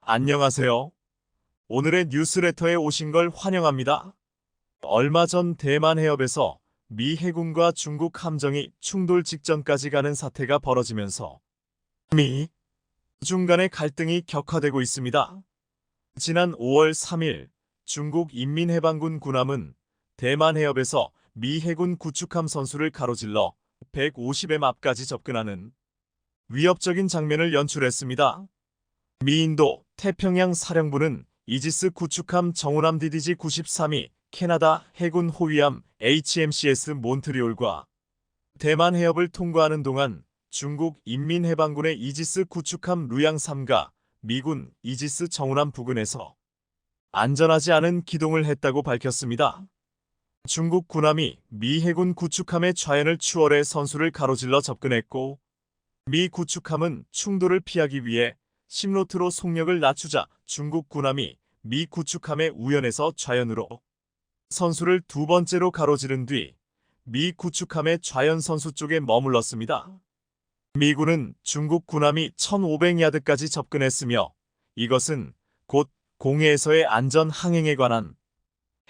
안녕하세요. 오늘의 뉴스레터에 오신 걸 환영합니다. 얼마 전 대만 해협에서 미 해군과 중국 함정이 충돌 직전까지 가는 사태가 벌어지면서 미, 중 간의 갈등이 격화되고 있습니다. 지난 5월 3일 중국 인민해방군 군함은 대만 해협에서 미 해군 구축함 선수를 가로질러 150m 앞까지 접근하는 위협적인 장면을 연출했습니다. 미인도 태평양 사령부는 이지스 구축함 정훈함 DDG-93이 캐나다 해군 호위함 HMCS 몬트리올과 대만 해협을 통과하는 동안 중국 인민해방군의 이지스 구축함 루양3가 미군 이지스 정훈함 부근에서 안전하지 않은 기동을 했다고 밝혔습니다. 중국 군함이 미 해군 구축함의 좌연을 추월해 선수를 가로질러 접근했고, 미 구축함은 충돌을 피하기 위해 심로트로 속력을 낮추자 중국 군함이 미 구축함의 우연에서 좌연으로 선수를 두 번째로 가로지른 뒤 미 구축함의 좌연 선수 쪽에 머물렀습니다. 미군은 중국 군함이 1500야드까지 접근했으며 이것은 곧 공해에서의 안전 항행에 관한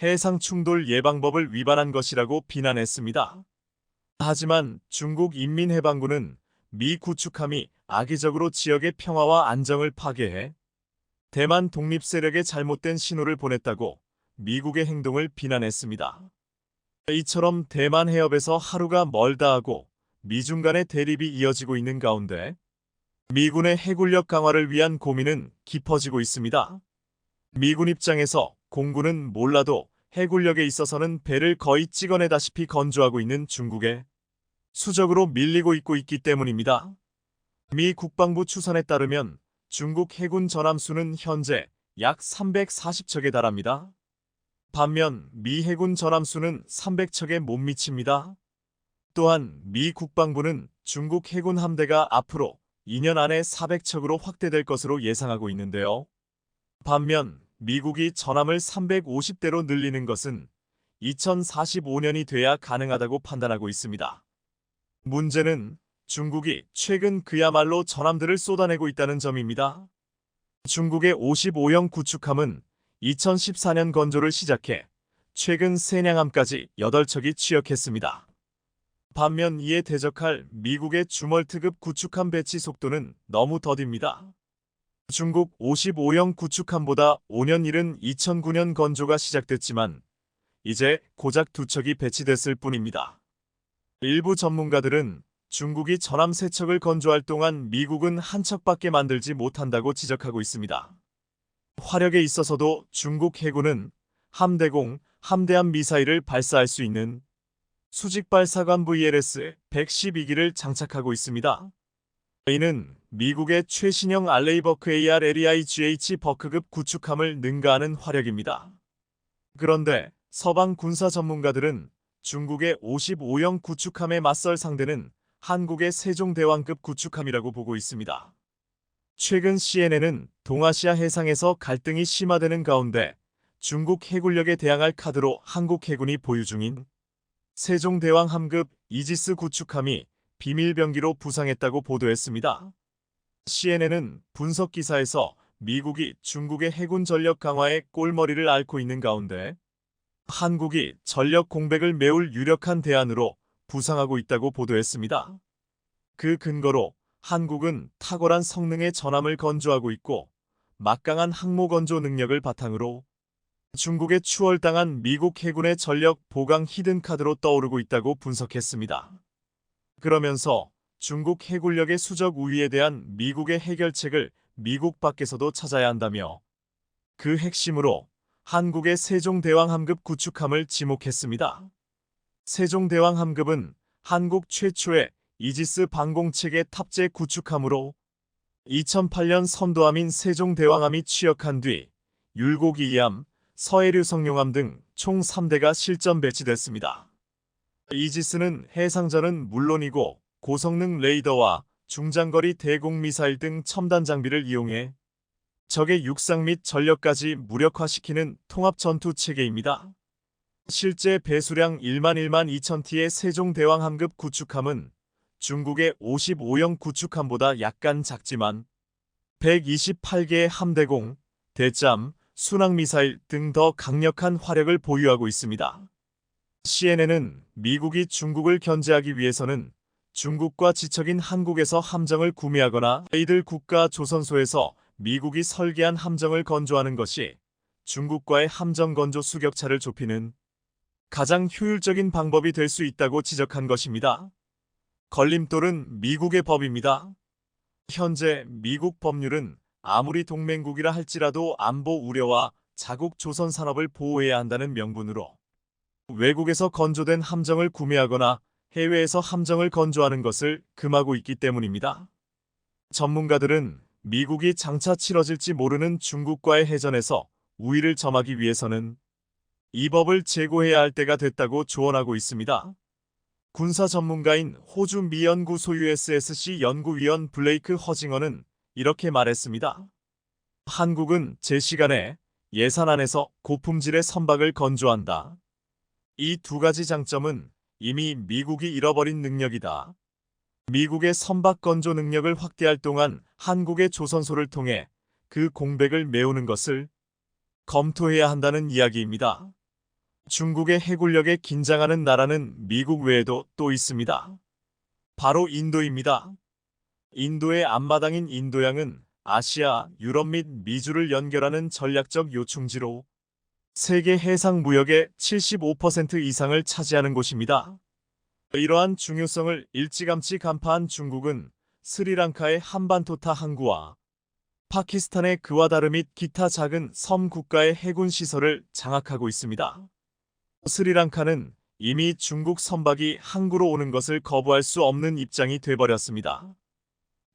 해상 충돌 예방법을 위반한 것이라고 비난했습니다. 하지만 중국 인민해방군은 미 구축함이 악의적으로 지역의 평화와 안정을 파괴해 대만 독립 세력에 잘못된 신호를 보냈다고 미국의 행동을 비난했습니다. 이처럼 대만 해협에서 하루가 멀다 하고 미중 간의 대립이 이어지고 있는 가운데 미군의 해군력 강화를 위한 고민은 깊어지고 있습니다. 미군 입장에서 공군은 몰라도 해군력에 있어서는 배를 거의 찍어내다시피 건조하고 있는 중국에 수적으로 밀리고 있기 때문입니다. 미 국방부 추산에 따르면 중국 해군 전함수는 현재 약 340척에 달합니다. 반면 미 해군 전함수는 300척에 못 미칩니다. 또한 미 국방부는 중국 해군 함대가 앞으로 2년 안에 400척으로 확대될 것으로 예상하고 있는데요. 반면 미국이 전함을 350대로 늘리는 것은 2045년이 돼야 가능하다고 판단하고 있습니다. 문제는 중국이 최근 그야말로 전함들을 쏟아내고 있다는 점입니다. 중국의 55형 구축함은 2014년 건조를 시작해 최근 세냥함까지 8척이 취역했습니다. 반면 이에 대적할 미국의 주멀트급 구축함 배치 속도는 너무 더딥니다. 중국 55형 구축함보다 5년 이른 2009년 건조가 시작됐지만 이제 고작 2척이 배치됐을 뿐입니다. 일부 전문가들은 중국이 전함 3척을 건조할 동안 미국은 1척밖에 만들지 못한다고 지적하고 있습니다. 화력에 있어서도 중국 해군은 함대공, 함대함 미사일을 발사할 수 있는 수직발사관 VLS-112기를 장착하고 있습니다. 이는 미국의 최신형 알레이버크 AR-LEIGH 버크급 구축함을 능가하는 화력입니다. 그런데 서방 군사 전문가들은 중국의 55형 구축함에 맞설 상대는 한국의 세종대왕급 구축함이라고 보고 있습니다. 최근 CNN은 동아시아 해상에서 갈등이 심화되는 가운데 중국 해군력에 대항할 카드로 한국 해군이 보유 중인 세종대왕함급 이지스 구축함이 비밀병기로 부상했다고 보도했습니다. CNN은 분석 기사에서 미국이 중국의 해군 전력 강화에 꼴머리를 앓고 있는 가운데 한국이 전력 공백을 메울 유력한 대안으로 부상하고 있다고 보도했습니다. 그 근거로 한국은 탁월한 성능의 전함을 건조하고 있고 막강한 항모 건조 능력을 바탕으로 중국에 추월당한 미국 해군의 전력 보강 히든카드로 떠오르고 있다고 분석했습니다. 그러면서 중국 해군력의 수적 우위에 대한 미국의 해결책을 미국 밖에서도 찾아야 한다며 그 핵심으로 한국의 세종대왕함급 구축함을 지목했습니다. 세종대왕함급은 한국 최초의 이지스 방공체계 탑재 구축함으로 2008년 선도함인 세종대왕함이 취역한 뒤 율곡이함, 서해류 성룡함 등 총 3대가 실전 배치됐습니다. 이지스는 해상전은 물론이고 고성능 레이더와 중장거리 대공 미사일 등 첨단 장비를 이용해 적의 육상 및 전력까지 무력화시키는 통합 전투 체계입니다. 실제 배수량 1만 2천티의 세종대왕함급 구축함은 중국의 55형 구축함보다 약간 작지만 128개의 함대공, 대잠, 순항미사일 등 더 강력한 화력을 보유하고 있습니다. CNN은 미국이 중국을 견제하기 위해서는 중국과 지척인 한국에서 함정을 구매하거나 이들 국가 조선소에서 미국이 설계한 함정을 건조하는 것이 중국과의 함정 건조 수격차를 좁히는 가장 효율적인 방법이 될 수 있다고 지적한 것입니다. 걸림돌은 미국의 법입니다. 현재 미국 법률은 아무리 동맹국이라 할지라도 안보 우려와 자국 조선 산업을 보호해야 한다는 명분으로 외국에서 건조된 함정을 구매하거나 해외에서 함정을 건조하는 것을 금하고 있기 때문입니다. 전문가들은 미국이 장차 치러질지 모르는 중국과의 해전에서 우위를 점하기 위해서는 이 법을 제고해야 할 때가 됐다고 조언하고 있습니다. 군사 전문가인 호주 미 연구소 USSC 연구위원 블레이크 허징어는 이렇게 말했습니다. 한국은 제 시간에 예산 안에서 고품질의 선박을 건조한다. 이 두 가지 장점은 이미 미국이 잃어버린 능력이다. 미국의 선박 건조 능력을 확대할 동안 한국의 조선소를 통해 그 공백을 메우는 것을 검토해야 한다는 이야기입니다. 중국의 해군력에 긴장하는 나라는 미국 외에도 또 있습니다. 바로 인도입니다. 인도의 앞마당인 인도양은 아시아, 유럽 및 미주를 연결하는 전략적 요충지로 세계 해상 무역의 75% 이상을 차지하는 곳입니다. 이러한 중요성을 일찌감치 간파한 중국은 스리랑카의 한반토타 항구와 파키스탄의 그와다르 및 기타 작은 섬 국가의 해군 시설을 장악하고 있습니다. 스리랑카는 이미 중국 선박이 항구로 오는 것을 거부할 수 없는 입장이 돼버렸습니다.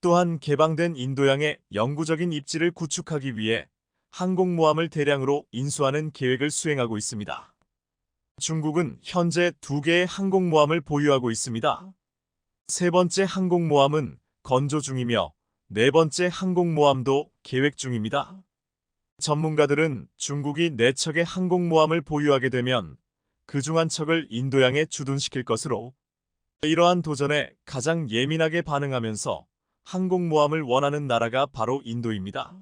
또한 개방된 인도양의 영구적인 입지를 구축하기 위해 항공모함을 대량으로 인수하는 계획을 수행하고 있습니다. 중국은 현재 2개의 항공모함을 보유하고 있습니다. 세 번째 항공모함은 건조 중이며 네 번째 항공모함도 계획 중입니다. 전문가들은 중국이 4척의 항공모함을 보유하게 되면 그중 한 척을 인도양에 주둔시킬 것으로 이러한 도전에 가장 예민하게 반응하면서 항공모함을 원하는 나라가 바로 인도입니다.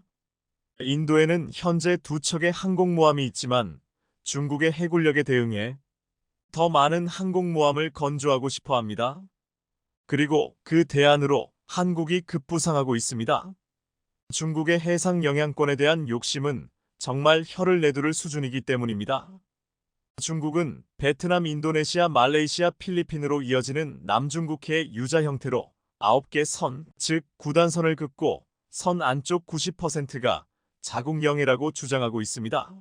인도에는 현재 2척의 항공모함이 있지만 중국의 해군력에 대응해 더 많은 항공모함을 건조하고 싶어 합니다. 그리고 그 대안으로 한국이 급부상하고 있습니다. 중국의 해상 영향권에 대한 욕심은 정말 혀를 내두를 수준이기 때문입니다. 중국은 베트남, 인도네시아, 말레이시아, 필리핀으로 이어지는 남중국해의 유자 형태로 9개 선, 즉 9단선을 긋고 선 안쪽 90%가 자국영해라고 주장하고 있습니다.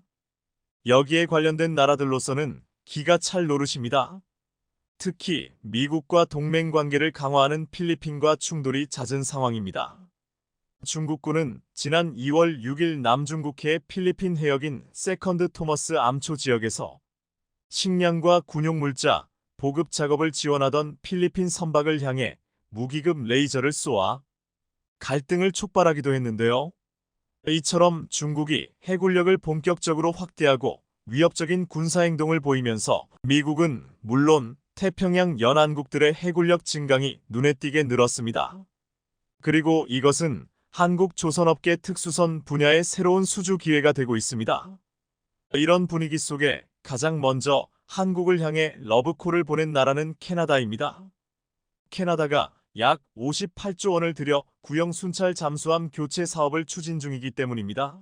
여기에 관련된 나라들로서는 기가 찰 노릇입니다. 특히 미국과 동맹 관계를 강화하는 필리핀과 충돌이 잦은 상황입니다. 중국군은 지난 2월 6일 남중국해의 필리핀 해역인 세컨드 토머스 암초 지역에서 식량과 군용물자, 보급 작업을 지원하던 필리핀 선박을 향해 무기급 레이저를 쏘아 갈등을 촉발하기도 했는데요. 이처럼 중국이 해군력을 본격적으로 확대하고 위협적인 군사행동을 보이면서 미국은 물론 태평양 연안국들의 해군력 증강이 눈에 띄게 늘었습니다. 그리고 이것은 한국 조선업계 특수선 분야의 새로운 수주 기회가 되고 있습니다. 이런 분위기 속에 가장 먼저 한국을 향해 러브콜을 보낸 나라는 캐나다입니다. 캐나다가 약 58조 원을 들여 구형 순찰 잠수함 교체 사업을 추진 중이기 때문입니다.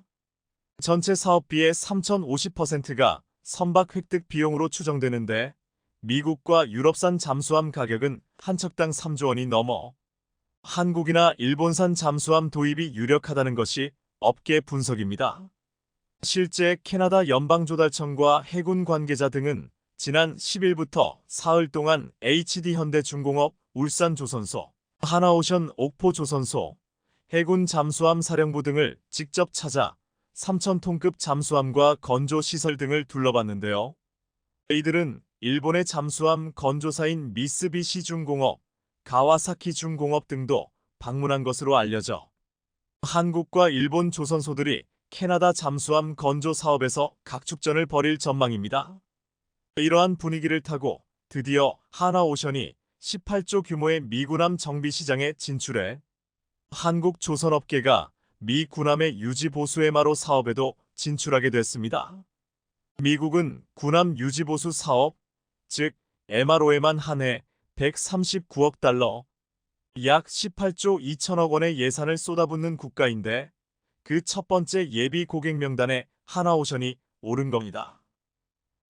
전체 사업비의 3,050%가 선박 획득 비용으로 추정되는데 미국과 유럽산 잠수함 가격은 한 척당 3조 원이 넘어 한국이나 일본산 잠수함 도입이 유력하다는 것이 업계 분석입니다. 실제 캐나다 연방조달청과 해군 관계자 등은 지난 10일부터 사흘 동안 HD현대중공업 울산조선소, 하나오션 옥포조선소, 해군 잠수함 사령부 등을 직접 찾아 3,000톤급 잠수함과 건조시설 등을 둘러봤는데요. 이들은 일본의 잠수함 건조사인 미쓰비시 중공업, 가와사키 중공업 등도 방문한 것으로 알려져 한국과 일본 조선소들이 캐나다 잠수함 건조 사업에서 각축전을 벌일 전망입니다. 이러한 분위기를 타고 드디어 하나오션이 18조 규모의 미군함 정비 시장에 진출해 한국 조선업계가 미 군함의 유지 보수 MRO 사업에도 진출하게 됐습니다. 미국은 군함 유지 보수 사업, 즉 MRO에만 한 해 139억 달러, 약 18조 2천억 원의 예산을 쏟아붓는 국가인데 그 첫 번째 예비 고객 명단에 하나오션이 오른 겁니다.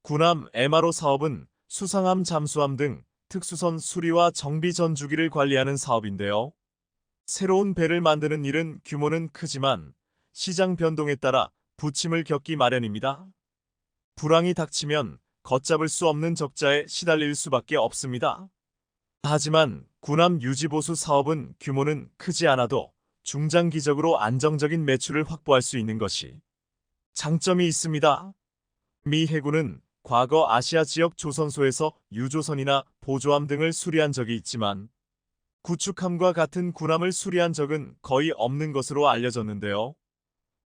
군함 MRO 사업은 수상함 잠수함 등 특수선 수리와 정비 전 주기를 관리하는 사업인데요. 새로운 배를 만드는 일은 규모는 크지만 시장 변동에 따라 부침을 겪기 마련입니다. 불황이 닥치면 걷잡을 수 없는 적자에 시달릴 수밖에 없습니다. 하지만 군함 유지보수 사업은 규모는 크지 않아도 중장기적으로 안정적인 매출을 확보할 수 있는 것이 장점이 있습니다. 미 해군은 과거 아시아 지역 조선소에서 유조선이나 보조함 등을 수리한 적이 있지만 구축함과 같은 군함을 수리한 적은 거의 없는 것으로 알려졌는데요.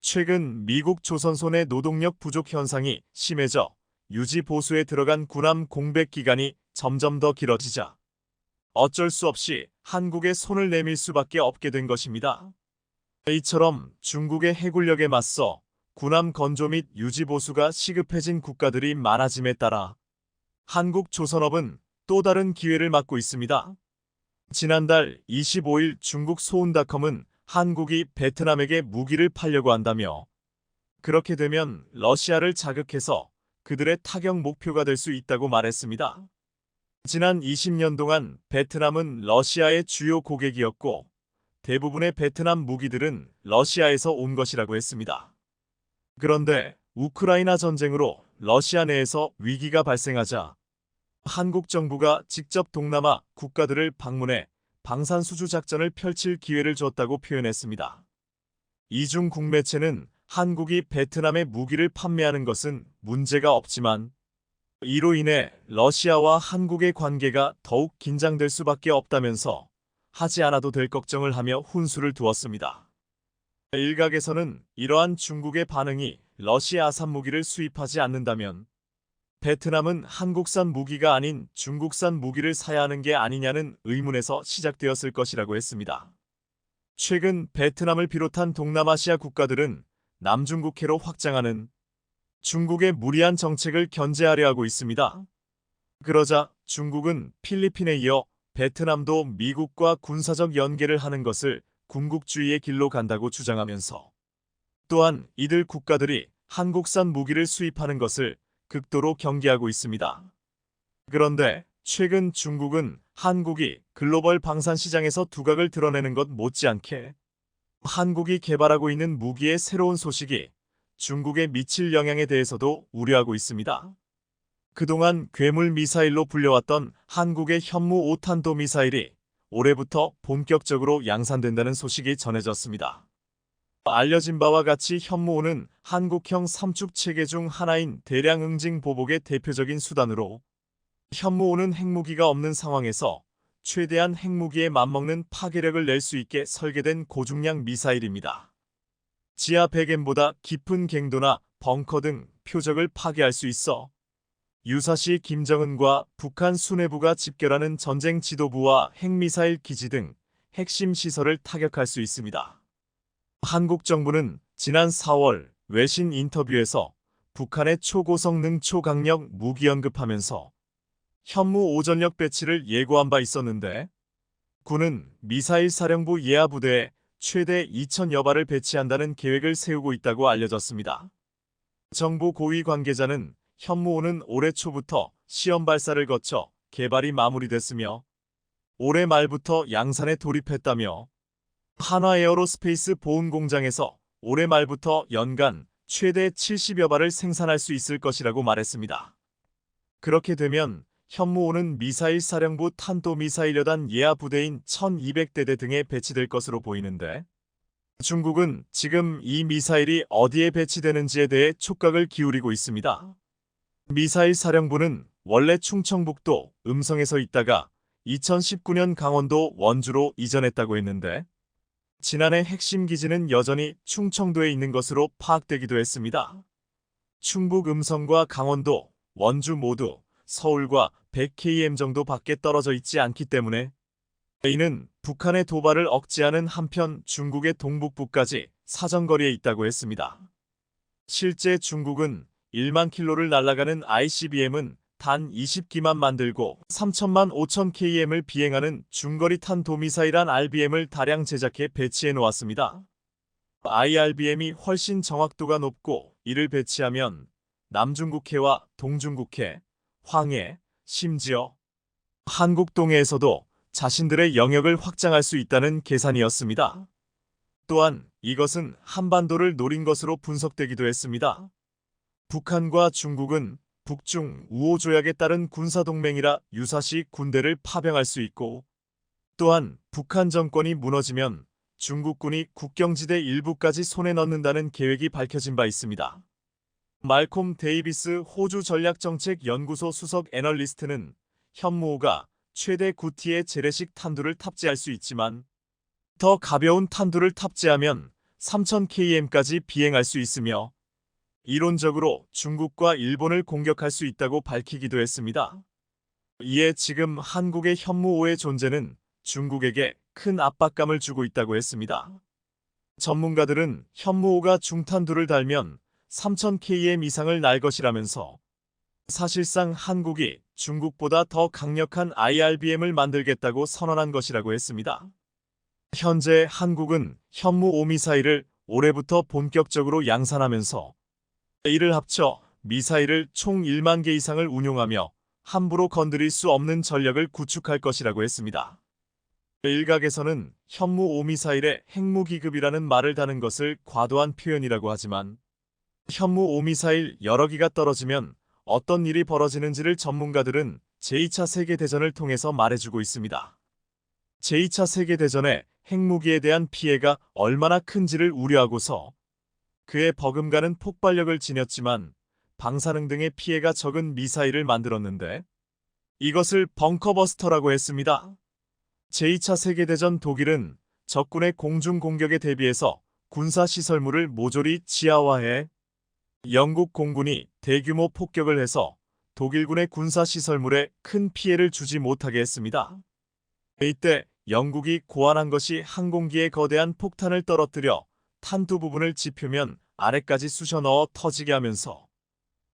최근 미국 조선소 내 노동력 부족 현상이 심해져 유지 보수에 들어간 군함 공백 기간이 점점 더 길어지자 어쩔 수 없이 한국에 손을 내밀 수밖에 없게 된 것입니다. 이처럼 중국의 해군력에 맞서 군함 건조 및 유지 보수가 시급해진 국가들이 많아짐에 따라 한국 조선업은 또 다른 기회를 맞고 있습니다. 지난달 25일 중국 소운닷컴은 한국이 베트남에게 무기를 팔려고 한다며 그렇게 되면 러시아를 자극해서 그들의 타격 목표가 될 수 있다고 말했습니다. 지난 20년 동안 베트남은 러시아의 주요 고객이었고 대부분의 베트남 무기들은 러시아에서 온 것이라고 했습니다. 그런데 우크라이나 전쟁으로 러시아 내에서 위기가 발생하자 한국 정부가 직접 동남아 국가들을 방문해 방산수주 작전을 펼칠 기회를 줬다고 표현했습니다. 이중국 매체는 한국이 베트남에 무기를 판매하는 것은 문제가 없지만 이로 인해 러시아와 한국의 관계가 더욱 긴장될 수밖에 없다면서 하지 않아도 될 걱정을 하며 훈수를 두었습니다. 일각에서는 이러한 중국의 반응이 러시아산 무기를 수입하지 않는다면 베트남은 한국산 무기가 아닌 중국산 무기를 사야 하는 게 아니냐는 의문에서 시작되었을 것이라고 했습니다. 최근 베트남을 비롯한 동남아시아 국가들은 남중국해로 확장하는 중국의 무리한 정책을 견제하려 하고 있습니다. 그러자 중국은 필리핀에 이어 베트남도 미국과 군사적 연계를 하는 것을 군국주의의 길로 간다고 주장하면서 또한 이들 국가들이 한국산 무기를 수입하는 것을 극도로 경계하고 있습니다. 그런데 최근 중국은 한국이 글로벌 방산 시장에서 두각을 드러내는 것 못지않게 한국이 개발하고 있는 무기의 새로운 소식이 중국에 미칠 영향에 대해서도 우려하고 있습니다. 그동안 괴물 미사일로 불려왔던 한국의 현무 5탄도 미사일이 올해부터 본격적으로 양산된다는 소식이 전해졌습니다. 알려진 바와 같이 현무5는 한국형 삼축 체계 중 하나인 대량 응징 보복의 대표적인 수단으로 현무5는 핵무기가 없는 상황에서 최대한 핵무기에 맞먹는 파괴력을 낼 수 있게 설계된 고중량 미사일입니다. 지하 100m보다 깊은 갱도나 벙커 등 표적을 파괴할 수 있어 유사시 김정은과 북한 수뇌부가 집결하는 전쟁 지도부와 핵미사일 기지 등 핵심 시설을 타격할 수 있습니다. 한국 정부는 지난 4월 외신 인터뷰에서 북한의 초고성능 초강력 무기 언급하면서 현무 5전력 배치를 예고한 바 있었는데 군은 미사일 사령부 예하 부대에 최대 2,000여 발을 배치한다는 계획을 세우고 있다고 알려졌습니다. 정부 고위 관계자는 현무5는 올해 초부터 시험 발사를 거쳐 개발이 마무리됐으며 올해 말부터 양산에 돌입했다며 한화에어로스페이스 보훈 공장에서 올해 말부터 연간 최대 70여 발을 생산할 수 있을 것이라고 말했습니다. 그렇게 되면 현무5는 미사일 사령부 탄도미사일여단 예하 부대인 1200대대 등에 배치될 것으로 보이는데 중국은 지금 이 미사일이 어디에 배치되는지에 대해 촉각을 기울이고 있습니다. 미사일 사령부는 원래 충청북도 음성에서 있다가 2019년 강원도 원주로 이전했다고 했는데 지난해 핵심 기지는 여전히 충청도에 있는 것으로 파악되기도 했습니다. 충북 음성과 강원도, 원주 모두 서울과 100km 정도 밖에 떨어져 있지 않기 때문에 이는 북한의 도발을 억제하는 한편 중국의 동북부까지 사정거리에 있다고 했습니다. 실제 중국은 1만 킬로를 날아가는 ICBM은 단 20기만 만들고 3천만 5천 km을 비행하는 중거리 탄도미사일한 RBM을 다량 제작해 배치해 놓았습니다. IRBM이 훨씬 정확도가 높고 이를 배치하면 남중국해와 동중국해, 황해, 심지어 한국 동해에서도 자신들의 영역을 확장할 수 있다는 계산이었습니다. 또한 이것은 한반도를 노린 것으로 분석되기도 했습니다. 북한과 중국은 북중 우호 조약에 따른 군사동맹이라 유사시 군대를 파병할 수 있고, 또한 북한 정권이 무너지면 중국군이 국경지대 일부까지 손에 넣는다는 계획이 밝혀진 바 있습니다. 말콤 데이비스 호주 전략정책연구소 수석 애널리스트는 현무호가 최대 9T의 재래식 탄두를 탑재할 수 있지만 더 가벼운 탄두를 탑재하면 3000km까지 비행할 수 있으며 이론적으로 중국과 일본을 공격할 수 있다고 밝히기도 했습니다. 이에 지금 한국의 현무호의 존재는 중국에게 큰 압박감을 주고 있다고 했습니다. 전문가들은 현무호가 중탄두를 달면 3000km 이상을 날 것이라면서 사실상 한국이 중국보다 더 강력한 IRBM을 만들겠다고 선언한 것이라고 했습니다. 현재 한국은 현무5 미사일을 올해부터 본격적으로 양산하면서 이를 합쳐 미사일을 총 1만 개 이상을 운용하며 함부로 건드릴 수 없는 전력을 구축할 것이라고 했습니다. 일각에서는 현무5 미사일의 핵무기급이라는 말을 다는 것을 과도한 표현이라고 하지만 현무5 미사일 여러 기가 떨어지면 어떤 일이 벌어지는지를 전문가들은 제2차 세계대전을 통해서 말해주고 있습니다. 제2차 세계대전에 핵무기에 대한 피해가 얼마나 큰지를 우려하고서 그에 버금가는 폭발력을 지녔지만 방사능 등의 피해가 적은 미사일을 만들었는데 이것을 벙커버스터라고 했습니다. 제2차 세계대전 독일은 적군의 공중 공격에 대비해서 군사시설물을 모조리 지하화해 영국 공군이 대규모 폭격을 해서 독일군의 군사시설물에 큰 피해를 주지 못하게 했습니다. 이때 영국이 고안한 것이 항공기에 거대한 폭탄을 떨어뜨려 탄두 부분을 지표면 아래까지 쑤셔 넣어 터지게 하면서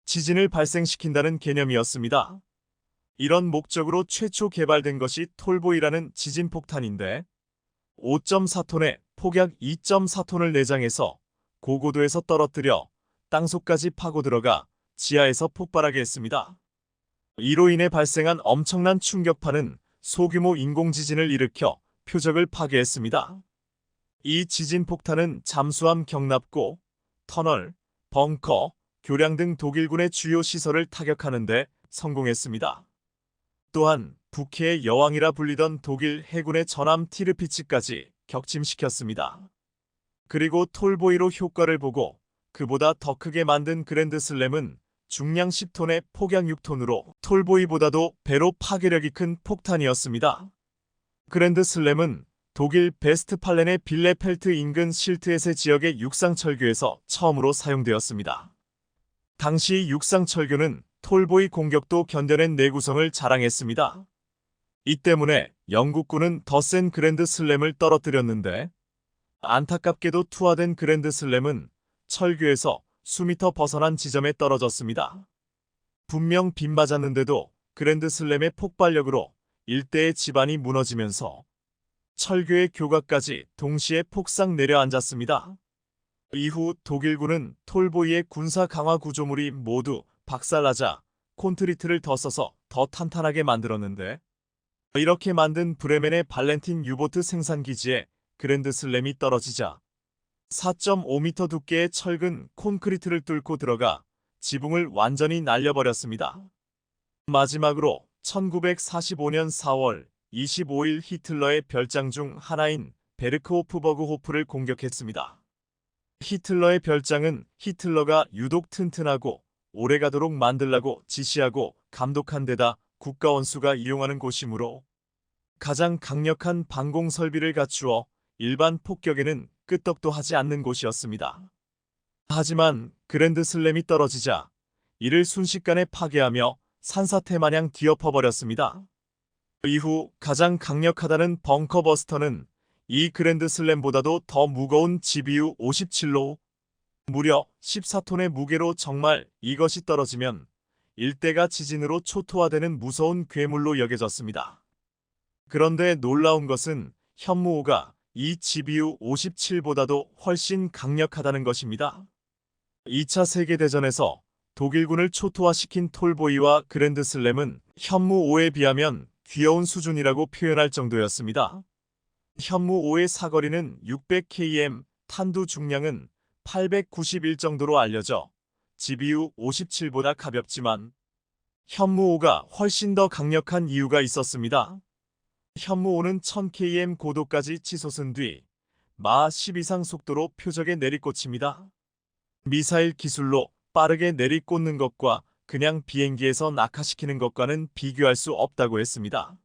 지진을 발생시킨다는 개념이었습니다. 이런 목적으로 최초 개발된 것이 톨보이라는 지진폭탄인데 5.4톤에 폭약 2.4톤을 내장해서 고고도에서 떨어뜨려 땅속까지 파고 들어가 지하에서 폭발하게 했습니다. 이로 인해 발생한 엄청난 충격파는 소규모 인공지진을 일으켜 표적을 파괴했습니다. 이 지진폭탄은 잠수함 경납고, 터널, 벙커, 교량 등 독일군의 주요 시설을 타격하는 데 성공했습니다. 또한 북해의 여왕이라 불리던 독일 해군의 전함 티르피츠까지 격침시켰습니다. 그리고 톨보이로 효과를 보고 그보다 더 크게 만든 그랜드슬램은 중량 10톤에 폭약 6톤으로 톨보이보다도 배로 파괴력이 큰 폭탄이었습니다. 그랜드슬램은 독일 베스트팔렌의 빌레펠트 인근 실트에세 지역의 육상철교에서 처음으로 사용되었습니다. 당시 육상철교는 톨보이 공격도 견뎌낸 내구성을 자랑했습니다. 이 때문에 영국군은 더 센 그랜드슬램을 떨어뜨렸는데 안타깝게도 투하된 그랜드슬램은 철교에서 수미터 벗어난 지점에 떨어졌습니다. 분명 빗맞았는데도 그랜드슬램의 폭발력으로 일대의 지반이 무너지면서 철교의 교각까지 동시에 폭삭 내려앉았습니다. 이후 독일군은 톨보이의 군사 강화 구조물이 모두 박살나자 콘크리트를 더 써서 더 탄탄하게 만들었는데 이렇게 만든 브레멘의 발렌틴 유보트 생산기지에 그랜드슬램이 떨어지자 4.5m 두께의 철근 콘크리트를 뚫고 들어가 지붕을 완전히 날려버렸습니다. 마지막으로 1945년 4월 25일 히틀러의 별장 중 하나인 베르크호프버그호프를 공격했습니다. 히틀러의 별장은 히틀러가 유독 튼튼하고 오래가도록 만들라고 지시하고 감독한 데다 국가원수가 이용하는 곳이므로 가장 강력한 방공 설비를 갖추어 일반 폭격에는 끄떡도 하지 않는 곳이었습니다. 하지만 그랜드슬램이 떨어지자 이를 순식간에 파괴하며 산사태 마냥 뒤엎어버렸습니다. 이후 가장 강력하다는 벙커버스터는 이 그랜드슬램보다도 더 무거운 GBU 57로 무려 14톤의 무게로 정말 이것이 떨어지면 일대가 지진으로 초토화되는 무서운 괴물로 여겨졌습니다. 그런데 놀라운 것은 현무호가 이 GBU 57보다도 훨씬 강력하다는 것입니다. 2차 세계대전에서 독일군을 초토화시킨 톨보이와 그랜드슬램은 현무5에 비하면 귀여운 수준이라고 표현할 정도였습니다. 현무5의 사거리는 600km, 탄두 중량은 891 정도로 알려져 GBU 57보다 가볍지만 현무5가 훨씬 더 강력한 이유가 있었습니다. 현무5는 1000km 고도까지 치솟은 뒤 마 10 이상 속도로 표적에 내리꽂힙니다. 미사일 기술로 빠르게 내리꽂는 것과 그냥 비행기에서 낙하시키는 것과는 비교할 수 없다고 했습니다.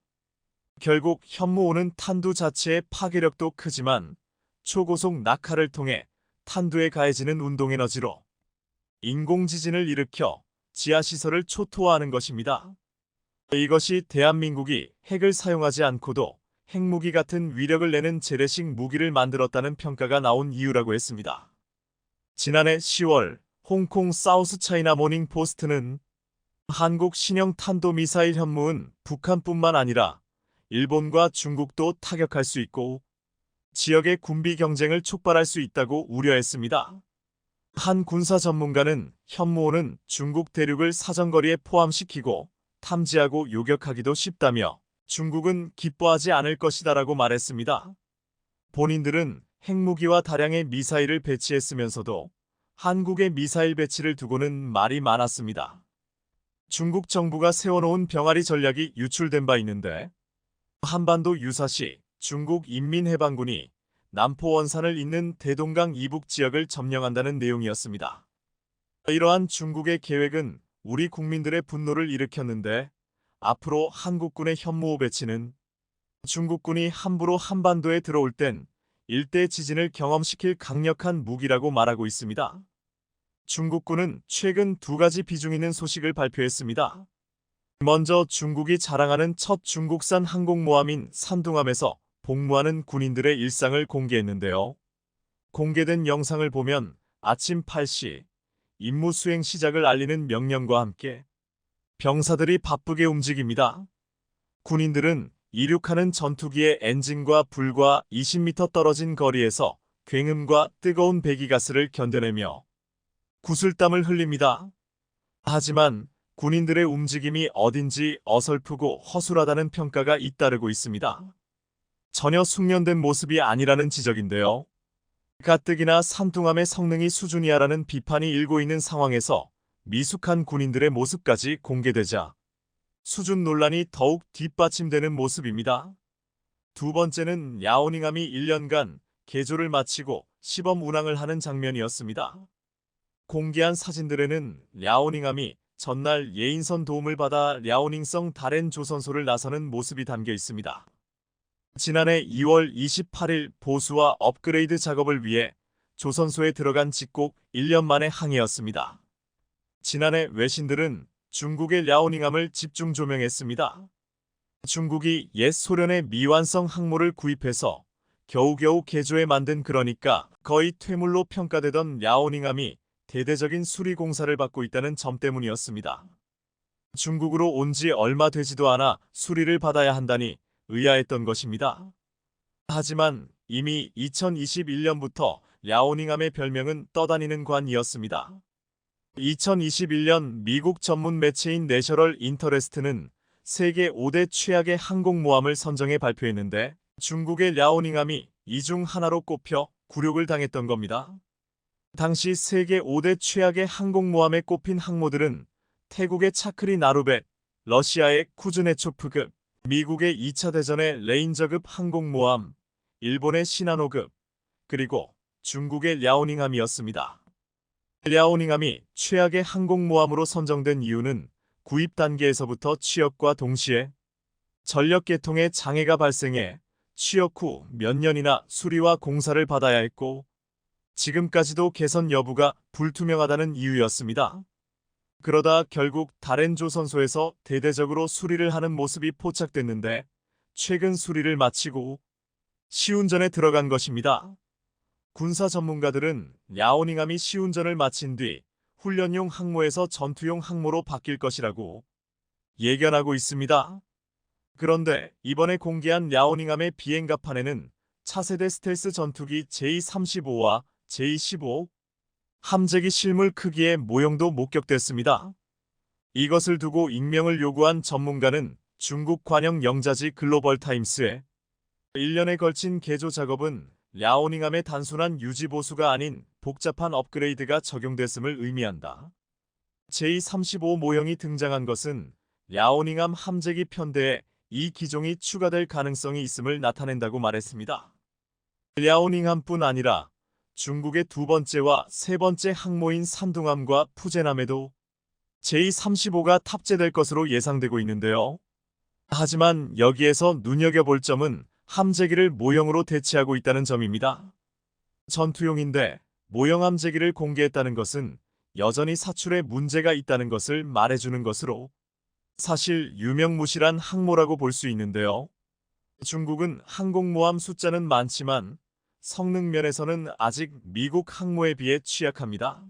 결국 현무5는 탄두 자체의 파괴력도 크지만 초고속 낙하를 통해 탄두에 가해지는 운동에너지로 인공지진을 일으켜 지하시설을 초토화하는 것입니다. 이것이 대한민국이 핵을 사용하지 않고도 핵무기 같은 위력을 내는 재래식 무기를 만들었다는 평가가 나온 이유라고 했습니다. 지난해 10월 홍콩 사우스 차이나 모닝 포스트는 한국 신형 탄도미사일 현무는 북한뿐만 아니라 일본과 중국도 타격할 수 있고 지역의 군비 경쟁을 촉발할 수 있다고 우려했습니다. 한 군사 전문가는 현무호는 중국 대륙을 사정거리에 포함시키고 탐지하고 요격하기도 쉽다며 중국은 기뻐하지 않을 것이다라고 말했습니다. 본인들은 핵무기와 다량의 미사일을 배치했으면서도 한국의 미사일 배치를 두고는 말이 많았습니다. 중국 정부가 세워놓은 병아리 전략이 유출된 바 있는데 한반도 유사시 중국 인민해방군이 남포원산을 잇는 대동강 이북 지역을 점령한다는 내용이었습니다. 이러한 중국의 계획은 우리 국민들의 분노를 일으켰는데 앞으로 한국군의 현무호 배치는 중국군이 함부로 한반도에 들어올 땐 일대 지진을 경험시킬 강력한 무기라고 말하고 있습니다. 중국군은 최근 두 가지 비중 있는 소식을 발표했습니다. 먼저 중국이 자랑하는 첫 중국산 항공모함인 산둥함에서 복무하는 군인들의 일상을 공개했는데요. 공개된 영상을 보면 아침 8시 임무 수행 시작을 알리는 명령과 함께 병사들이 바쁘게 움직입니다. 군인들은 이륙하는 전투기의 엔진과 불과 20m 떨어진 거리에서 굉음과 뜨거운 배기가스를 견뎌내며 구슬땀을 흘립니다. 하지만 군인들의 움직임이 어딘지 어설프고 허술하다는 평가가 잇따르고 있습니다. 전혀 숙련된 모습이 아니라는 지적인데요. 가뜩이나 산둥함의 성능이 수준이야라는 비판이 일고 있는 상황에서 미숙한 군인들의 모습까지 공개되자 수준 논란이 더욱 뒷받침되는 모습입니다. 두 번째는 랴오닝함이 1년간 개조를 마치고 시범 운항을 하는 장면이었습니다. 공개한 사진들에는 랴오닝함이 전날 예인선 도움을 받아 랴오닝성 다롄 조선소를 나서는 모습이 담겨 있습니다. 지난해 2월 28일 보수와 업그레이드 작업을 위해 조선소에 들어간 지 꼭 1년 만의 항해였습니다. 지난해 외신들은 중국의 랴오닝함을 집중 조명했습니다. 중국이 옛 소련의 미완성 항모를 구입해서 겨우겨우 개조해 만든 그러니까 거의 퇴물로 평가되던 랴오닝함이 대대적인 수리 공사를 받고 있다는 점 때문이었습니다. 중국으로 온 지 얼마 되지도 않아 수리를 받아야 한다니 의아했던 것입니다. 하지만 이미 2021년부터 랴오닝함의 별명은 떠다니는 관이었습니다. 2021년 미국 전문 매체인 내셔널 인터레스트는 세계 5대 최악의 항공모함을 선정해 발표했는데 중국의 랴오닝함이 이 중 하나로 꼽혀 굴욕을 당했던 겁니다. 당시 세계 5대 최악의 항공모함에 꼽힌 항모들은 태국의 차크리 나루벳, 러시아의 쿠즈네초프급, 미국의 2차 대전의 레인저급 항공모함, 일본의 시나노급, 그리고 중국의 랴오닝함이었습니다. 랴오닝함이 최악의 항공모함으로 선정된 이유는 구입 단계에서부터 취역과 동시에 전력 계통에 장애가 발생해 취역 후 몇 년이나 수리와 공사를 받아야 했고 지금까지도 개선 여부가 불투명하다는 이유였습니다. 그러다 결국 다롄 조선소에서 대대적으로 수리를 하는 모습이 포착됐는데 최근 수리를 마치고 시운전에 들어간 것입니다. 군사 전문가들은 랴오닝함이 시운전을 마친 뒤 훈련용 항모에서 전투용 항모로 바뀔 것이라고 예견하고 있습니다. 그런데 이번에 공개한 랴오닝함의 비행갑판에는 차세대 스텔스 전투기 J-35와 J-15 함재기 실물 크기의 모형도 목격됐습니다. 이것을 두고 익명을 요구한 전문가는 중국 관영 영자지 글로벌타임스에 1년에 걸친 개조 작업은 랴오닝함의 단순한 유지 보수가 아닌 복잡한 업그레이드가 적용됐음을 의미한다. J-35 모형이 등장한 것은 랴오닝함 함재기 편대에 이 기종이 추가될 가능성이 있음을 나타낸다고 말했습니다. 랴오닝함뿐 아니라 중국의 두 번째와 세 번째 항모인 산둥함과 푸젠함에도 J-35가 탑재될 것으로 예상되고 있는데요. 하지만 여기에서 눈여겨볼 점은 함재기를 모형으로 대체하고 있다는 점입니다. 전투용인데 모형 함재기를 공개했다는 것은 여전히 사출에 문제가 있다는 것을 말해주는 것으로 사실 유명무실한 항모라고 볼 수 있는데요. 중국은 항공모함 숫자는 많지만 성능 면에서는 아직 미국 항모에 비해 취약합니다.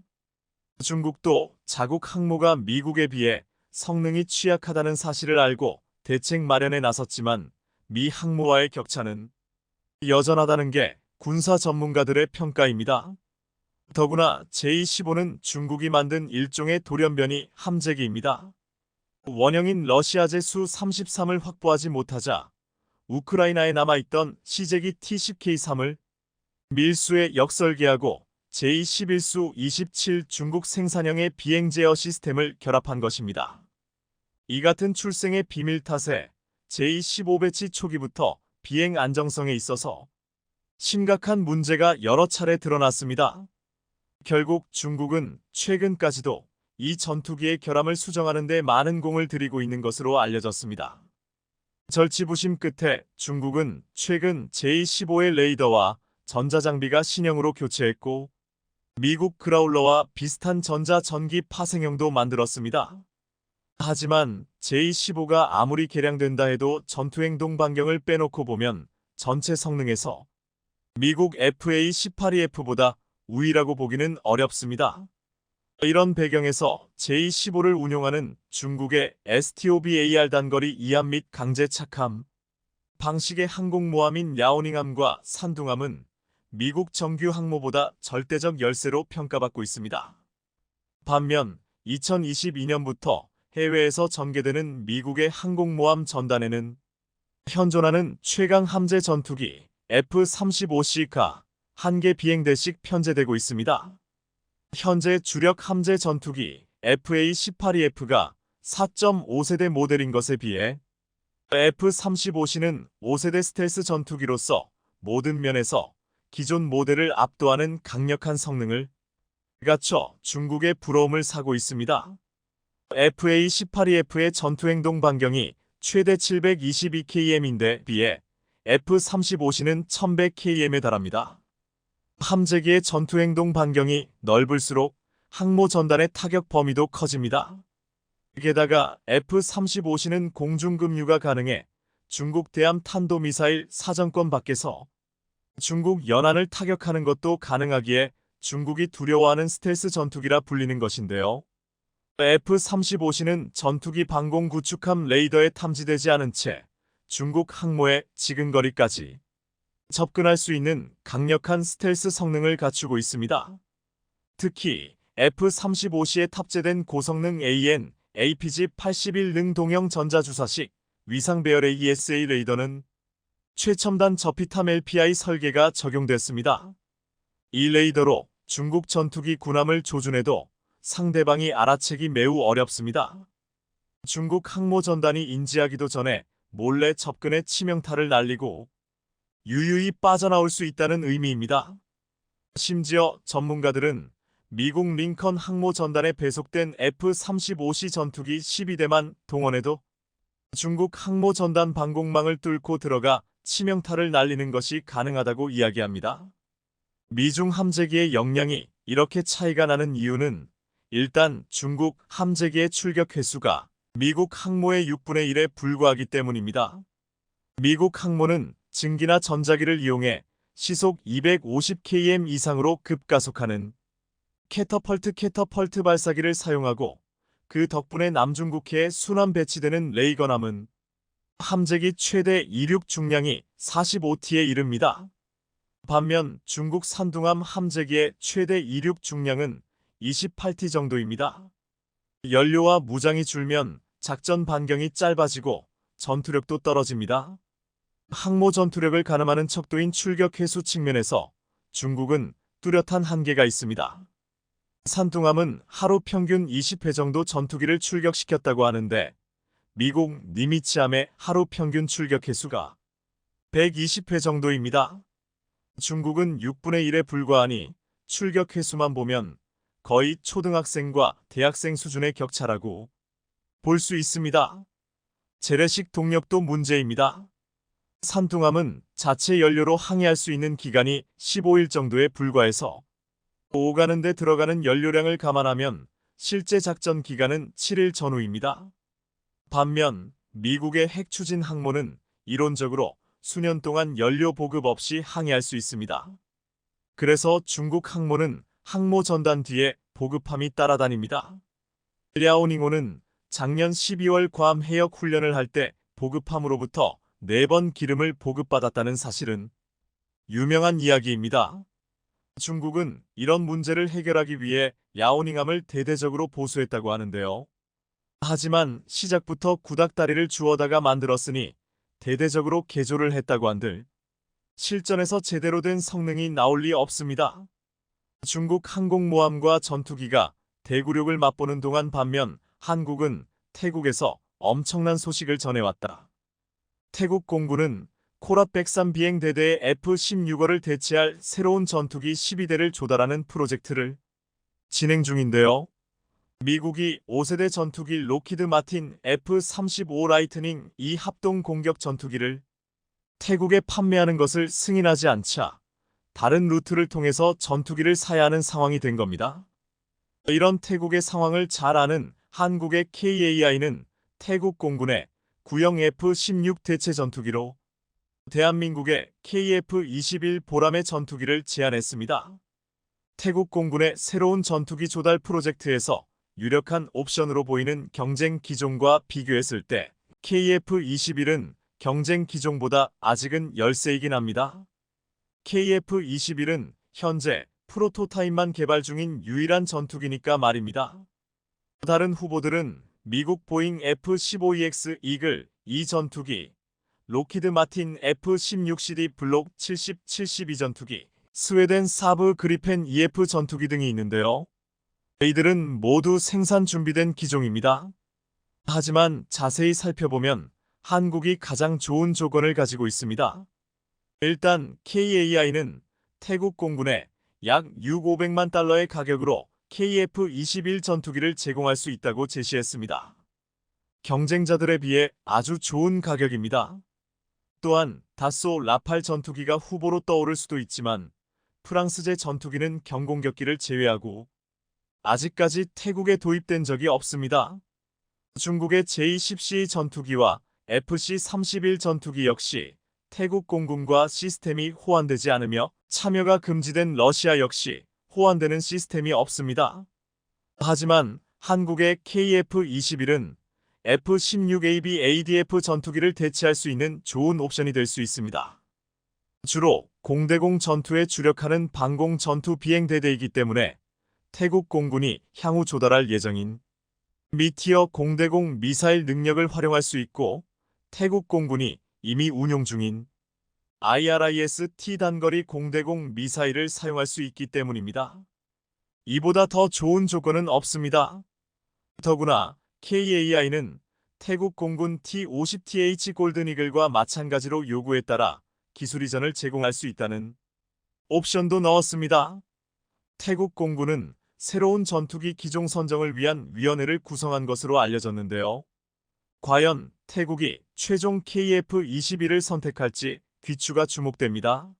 중국도 자국 항모가 미국에 비해 성능이 취약하다는 사실을 알고 대책 마련에 나섰지만 미 항모와의 격차는 여전하다는 게 군사 전문가들의 평가입니다. 더구나 J-15는 중국이 만든 일종의 돌연변이 함재기입니다. 원형인 러시아제 수-33을 확보하지 못하자 우크라이나에 남아있던 시제기 T-10K3을 밀수에 역설계하고 J-11수-27 중국 생산형의 비행 제어 시스템을 결합한 것입니다. 이 같은 출생의 비밀 탓에 J-15 배치 초기부터 비행 안정성에 있어서 심각한 문제가 여러 차례 드러났습니다. 결국 중국은 최근까지도 이 전투기의 결함을 수정하는 데 많은 공을 들이고 있는 것으로 알려졌습니다. 절치부심 끝에 중국은 최근 J-15의 레이더와 전자장비가 신형으로 교체했고 미국 그라울러와 비슷한 전자전기 파생형도 만들었습니다. 하지만 J-15가 아무리 개량된다 해도 전투행동 반경을 빼놓고 보면 전체 성능에서 미국 FA-18EF보다 우위라고 보기는 어렵습니다. 이런 배경에서 J-15를 운용하는 중국의 STOBAR 단거리 이함 및 강제 착함 방식의 항공모함인 랴오닝함과 산둥함은 미국 정규 항모보다 절대적 열세로 평가받고 있습니다. 반면 2022년부터 해외에서 전개되는 미국의 항공모함 전단에는 현존하는 최강 함재 전투기 F-35C가 한 개 비행대씩 편제되고 있습니다. 현재 주력 함재 전투기 FA-18EF가 4.5세대 모델인 것에 비해 F-35C는 5세대 스텔스 전투기로서 모든 면에서 기존 모델을 압도하는 강력한 성능을 갖춰 중국의 부러움을 사고 있습니다. FA-18EF의 전투행동 반경이 최대 722km인데 비해 F-35C는 1100km에 달합니다. 함재기의 전투행동 반경이 넓을수록 항모 전단의 타격 범위도 커집니다. 게다가 F-35C는 공중급유가 가능해 중국 대함 탄도미사일 사정권 밖에서 중국 연안을 타격하는 것도 가능하기에 중국이 두려워하는 스텔스 전투기라 불리는 것인데요. F-35C는 전투기 방공 구축함 레이더에 탐지되지 않은 채 중국 항모의 지근거리까지 접근할 수 있는 강력한 스텔스 성능을 갖추고 있습니다. 특히 F-35C에 탑재된 고성능 AN, APG-81 능 동형 전자주사식 위상 배열의 ESA 레이더는 최첨단 저피탐 LPI 설계가 적용됐습니다. 이 레이더로 중국 전투기 군함을 조준해도 상대방이 알아채기 매우 어렵습니다. 중국 항모 전단이 인지하기도 전에 몰래 접근해 치명타를 날리고 유유히 빠져나올 수 있다는 의미입니다. 심지어 전문가들은 미국 링컨 항모 전단에 배속된 F-35C 전투기 12대만 동원해도 중국 항모 전단 방공망을 뚫고 들어가 치명타를 날리는 것이 가능하다고 이야기합니다. 미중 함재기의 역량이 이렇게 차이가 나는 이유는 일단 중국 함재기의 출격 횟수가 미국 항모의 6분의 1에 불과하기 때문입니다. 미국 항모는 증기나 전자기를 이용해 시속 250km 이상으로 급가속하는 캐터펄트 발사기를 사용하고 그 덕분에 남중국해에 순환 배치되는 레이건함은 함재기 최대 이륙 중량이 45T에 이릅니다. 반면 중국 산둥함 함재기의 최대 이륙 중량은 28T 정도입니다. 연료와 무장이 줄면 작전 반경이 짧아지고 전투력도 떨어집니다. 항모 전투력을 가늠하는 척도인 출격 횟수 측면에서 중국은 뚜렷한 한계가 있습니다. 산둥함은 하루 평균 20회 정도 전투기를 출격시켰다고 하는데 미국 니미츠함의 하루 평균 출격 횟수가 120회 정도입니다. 중국은 6분의 1에 불과하니 출격 횟수만 보면 거의 초등학생과 대학생 수준의 격차라고 볼 수 있습니다. 재래식 동력도 문제입니다. 산둥함은 자체 연료로 항해할 수 있는 기간이 15일 정도에 불과해서 오가는 데 들어가는 연료량을 감안하면 실제 작전 기간은 7일 전후입니다. 반면 미국의 핵추진 항모는 이론적으로 수년 동안 연료 보급 없이 항해할 수 있습니다. 그래서 중국 항모는 항모 전단 뒤에 보급함이 따라다닙니다. 랴오닝호는 작년 12월 괌 해역 훈련을 할 때 보급함으로부터 4번 기름을 보급받았다는 사실은 유명한 이야기입니다. 중국은 이런 문제를 해결하기 위해 랴오닝함을 대대적으로 보수했다고 하는데요. 하지만 시작부터 구닥다리를 주워다가 만들었으니 대대적으로 개조를 했다고 한들 실전에서 제대로 된 성능이 나올 리 없습니다. 중국 항공모함과 전투기가 대구력을 맛보는 동안 반면 한국은 태국에서 엄청난 소식을 전해왔다. 태국 공군은 코랏 103 비행대대의 F-16을 대체할 새로운 전투기 12대를 조달하는 프로젝트를 진행 중인데요. 미국이 5세대 전투기 로키드 마틴 F-35 라이트닝 이 합동 공격 전투기를 태국에 판매하는 것을 승인하지 않자 다른 루트를 통해서 전투기를 사야 하는 상황이 된 겁니다. 이런 태국의 상황을 잘 아는 한국의 KAI는 태국 공군의 구형 F-16 대체 전투기로 대한민국의 KF-21 보람의 전투기를 제안했습니다. 태국 공군의 새로운 전투기 조달 프로젝트에서 유력한 옵션으로 보이는 경쟁 기종과 비교했을 때 KF-21은 경쟁 기종보다 아직은 열세이긴 합니다. KF-21은 현재 프로토타입만 개발 중인 유일한 전투기니까 말입니다. 다른 후보들은 미국 보잉 F-15EX 이글 이 전투기, 로키드 마틴 F-16CD 블록 70-72 전투기, 스웨덴 사브 그리펜 EF 전투기 등이 있는데요. 이들은 모두 생산 준비된 기종입니다. 하지만 자세히 살펴보면 한국이 가장 좋은 조건을 가지고 있습니다. 일단 KAI는 태국 공군에 약 6,500만 달러의 가격으로 KF-21 전투기를 제공할 수 있다고 제시했습니다. 경쟁자들에 비해 아주 좋은 가격입니다. 또한 다소 라팔 전투기가 후보로 떠오를 수도 있지만 프랑스제 전투기는 경공격기를 제외하고 아직까지 태국에 도입된 적이 없습니다. 중국의 J-10C 전투기와 FC-31 전투기 역시 태국 공군과 시스템이 호환되지 않으며 참여가 금지된 러시아 역시 호환되는 시스템이 없습니다. 하지만 한국의 KF-21은 F-16AB ADF 전투기를 대체할 수 있는 좋은 옵션이 될 수 있습니다. 주로 공대공 전투에 주력하는 방공 전투 비행대대이기 때문에 태국 공군이 향후 조달할 예정인 미티어 공대공 미사일 능력을 활용할 수 있고 태국 공군이 이미 운용 중인 IRIS-T 단거리 공대공 미사일을 사용할 수 있기 때문입니다. 이보다 더 좋은 조건은 없습니다. 더구나 KAI는 태국 공군 T-50TH 골든이글과 마찬가지로 요구에 따라 기술 이전을 제공할 수 있다는 옵션도 넣었습니다. 태국 공군은 새로운 전투기 기종 선정을 위한 위원회를 구성한 것으로 알려졌는데요. 과연 태국이 최종 KF-21을 선택할지 귀추가 주목됩니다.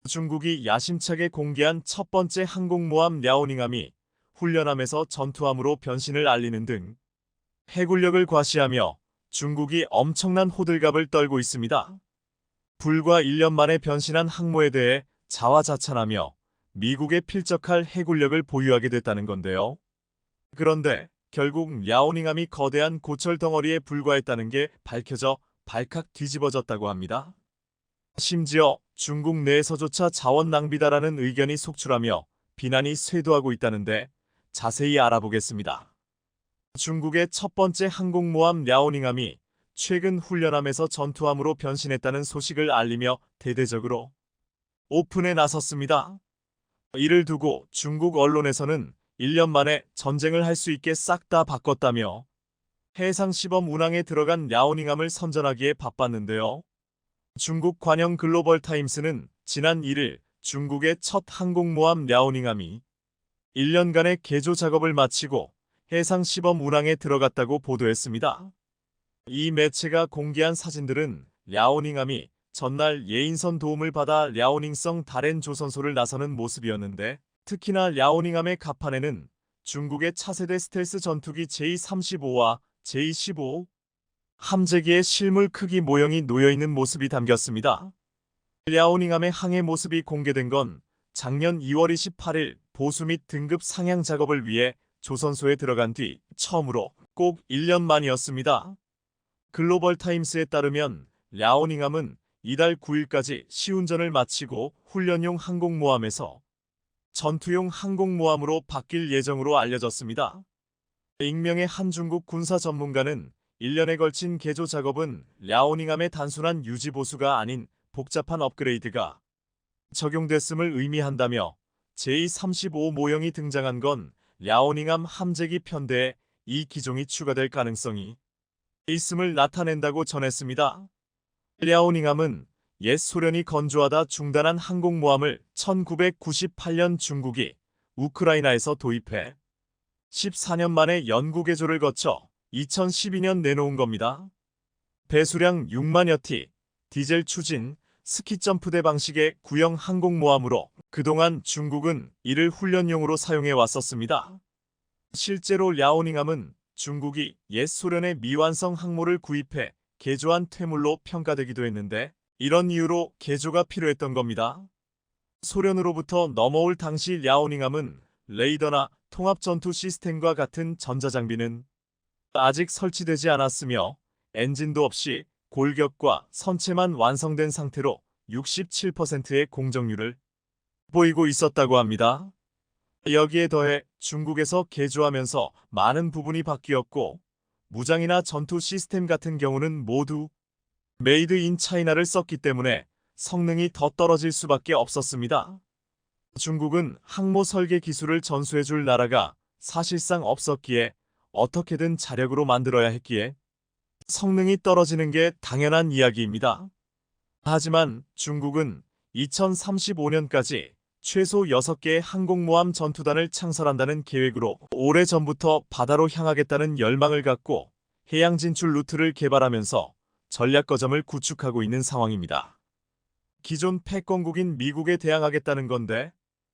중국이 야심차게 공개한 첫 번째 항공모함 랴오닝함이 훈련함에서 전투함으로 변신을 알리는 등 해군력을 과시하며 중국이 엄청난 호들갑을 떨고 있습니다. 불과 1년 만에 변신한 항모에 대해 자화자찬하며 미국에 필적할 해군력을 보유하게 됐다는 건데요. 그런데 결국 랴오닝함이 거대한 고철 덩어리에 불과했다는 게 밝혀져 발칵 뒤집어졌다고 합니다. 심지어 중국 내에서조차 자원 낭비다라는 의견이 속출하며 비난이 쇄도하고 있다는데 자세히 알아보겠습니다. 중국의 첫 번째 항공모함 랴오닝함이 최근 훈련함에서 전투함으로 변신했다는 소식을 알리며 대대적으로 오픈에 나섰습니다. 이를 두고 중국 언론에서는 1년 만에 전쟁을 할 수 있게 싹 다 바꿨다며 해상 시범 운항에 들어간 랴오닝함을 선전하기에 바빴는데요. 중국 관영 글로벌 타임스는 지난 1일 중국의 첫 항공모함 랴오닝함이 1년간의 개조 작업을 마치고 해상 시범 운항에 들어갔다고 보도했습니다. 이 매체가 공개한 사진들은 랴오닝함이 전날 예인선 도움을 받아 랴오닝성 다롄 조선소를 나서는 모습이었는데, 특히나 랴오닝함의 갑판에는 중국의 차세대 스텔스 전투기 J-35와 J-15 함재기의 실물 크기 모형이 놓여있는 모습이 담겼습니다. 랴오닝함의 항해 모습이 공개된 건 작년 2월 28일 보수 및 등급 상향 작업을 위해 조선소에 들어간 뒤 처음으로 꼭 1년 만이었습니다. 글로벌 타임스에 따르면 랴오닝함은 이달 9일까지 시운전을 마치고 훈련용 항공모함에서 전투용 항공모함으로 바뀔 예정으로 알려졌습니다. 익명의 한 중국 군사 전문가는 1년에 걸친 개조 작업은 랴오닝함의 단순한 유지 보수가 아닌 복잡한 업그레이드가 적용됐음을 의미한다며 J-35 모형이 등장한 건 랴오닝함 함재기 편대에 이 기종이 추가될 가능성이 있음을 나타낸다고 전했습니다. 랴오닝함은 옛 소련이 건조하다 중단한 항공모함을 1998년 중국이 우크라이나에서 도입해 14년 만에 연구 개조를 거쳐 2012년 내놓은 겁니다. 배수량 6만여 티, 디젤 추진, 스키 점프대 방식의 구형 항공모함으로 그동안 중국은 이를 훈련용으로 사용해 왔었습니다. 실제로 랴오닝함은 중국이 옛 소련의 미완성 항모를 구입해 개조한 퇴물로 평가되기도 했는데, 이런 이유로 개조가 필요했던 겁니다. 소련으로부터 넘어올 당시 랴오닝함은 레이더나 통합전투 시스템과 같은 전자장비는 아직 설치되지 않았으며 엔진도 없이 골격과 선체만 완성된 상태로 67%의 공정률을 보이고 있었다고 합니다. 여기에 더해 중국에서 개조하면서 많은 부분이 바뀌었고, 무장이나 전투 시스템 같은 경우는 모두 메이드 인 차이나를 썼기 때문에 성능이 더 떨어질 수밖에 없었습니다. 중국은 항모 설계 기술을 전수해줄 나라가 사실상 없었기에 어떻게든 자력으로 만들어야 했기에 성능이 떨어지는 게 당연한 이야기입니다. 하지만 중국은 2035년까지 최소 6개의 항공모함 전투단을 창설한다는 계획으로 오래전부터 바다로 향하겠다는 열망을 갖고 해양 진출 루트를 개발하면서 전략 거점을 구축하고 있는 상황입니다. 기존 패권국인 미국에 대항하겠다는 건데,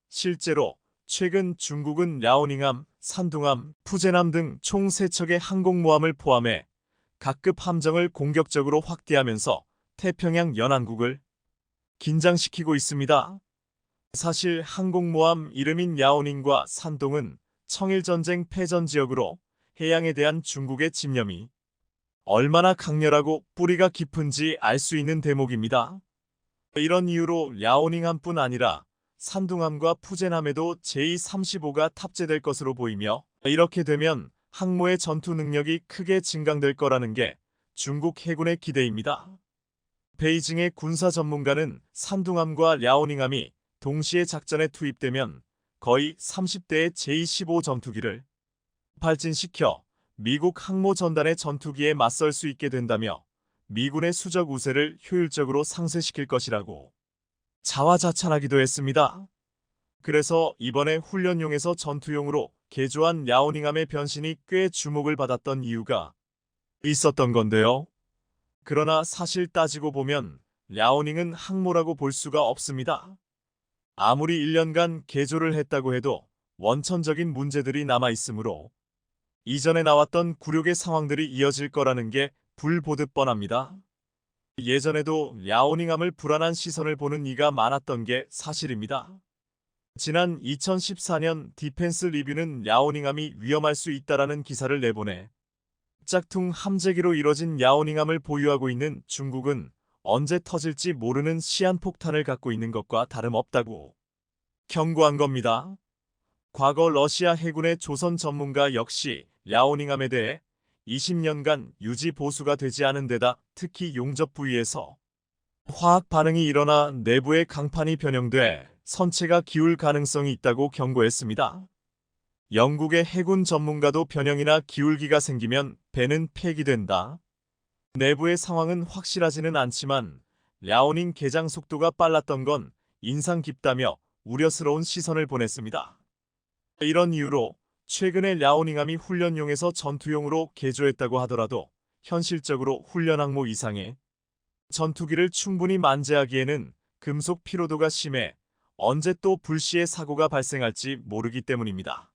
실제로 최근 중국은 랴오닝함, 산둥함, 푸젠함 등 총 3척의 항공모함을 포함해 각급 함정을 공격적으로 확대하면서 태평양 연안국을 긴장시키고 있습니다. 사실 항공모함 이름인 랴오닝과 산둥은 청일전쟁 패전 지역으로 해양에 대한 중국의 집념이 얼마나 강렬하고 뿌리가 깊은지 알 수 있는 대목입니다. 이런 이유로 랴오닝함뿐 아니라 산둥함과 푸젠함에도 J-35가 탑재될 것으로 보이며, 이렇게 되면 항모의 전투 능력이 크게 증강될 거라는 게 중국 해군의 기대입니다. 베이징의 군사 전문가는 산둥함과 랴오닝함이 동시에 작전에 투입되면 거의 30대의 J-15 전투기를 발진시켜 미국 항모 전단의 전투기에 맞설 수 있게 된다며 미군의 수적 우세를 효율적으로 상쇄시킬 것이라고 자화자찬하기도 했습니다. 그래서 이번에 훈련용에서 전투용으로 개조한 랴오닝함의 변신이 꽤 주목을 받았던 이유가 있었던 건데요. 그러나 사실 따지고 보면 랴오닝은 항모라고 볼 수가 없습니다. 아무리 1년간 개조를 했다고 해도 원천적인 문제들이 남아있으므로 이전에 나왔던 굴욕의 상황들이 이어질 거라는 게 불보듯 뻔합니다. 예전에도 랴오닝함을 불안한 시선을 보는 이가 많았던 게 사실입니다. 지난 2014년 디펜스 리뷰는 랴오닝함이 위험할 수 있다라는 기사를 내보내 짝퉁 함재기로 이뤄진 랴오닝함을 보유하고 있는 중국은 언제 터질지 모르는 시한폭탄을 갖고 있는 것과 다름없다고 경고한 겁니다. 과거 러시아 해군의 조선 전문가 역시 랴오닝함에 대해 20년간 유지 보수가 되지 않은 데다 특히 용접 부위에서 화학 반응이 일어나 내부의 강판이 변형돼 선체가 기울 가능성이 있다고 경고했습니다. 영국의 해군 전문가도 변형이나 기울기가 생기면 배는 폐기된다. 내부의 상황은 확실하지는 않지만 랴오닝 개장 속도가 빨랐던 건 인상 깊다며 우려스러운 시선을 보냈습니다. 이런 이유로 최근에 랴오닝함이 훈련용에서 전투용으로 개조했다고 하더라도 현실적으로 훈련 항모 이상의 전투기를 충분히 만재하기에는 금속 피로도가 심해 언제 또 불시의 사고가 발생할지 모르기 때문입니다.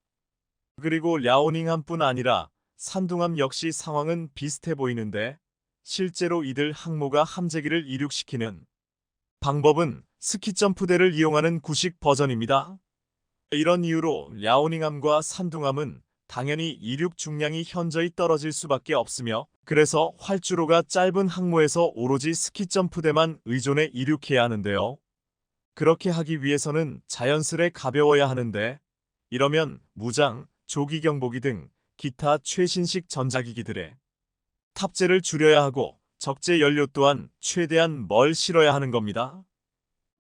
그리고 랴오닝함뿐 아니라 산둥함 역시 상황은 비슷해 보이는데 실제로 이들 항모가 함재기를 이륙시키는 방법은 스키점프대를 이용하는 구식 버전입니다. 이런 이유로 랴오닝함과 산둥함은 당연히 이륙 중량이 현저히 떨어질 수밖에 없으며 그래서 활주로가 짧은 항모에서 오로지 스키점프대만 의존해 이륙해야 하는데요. 그렇게 하기 위해서는 자연스레 가벼워야 하는데 이러면 무장, 조기경보기 등 기타 최신식 전자기기들의 탑재를 줄여야 하고 적재 연료 또한 최대한 뭘 실어야 하는 겁니다.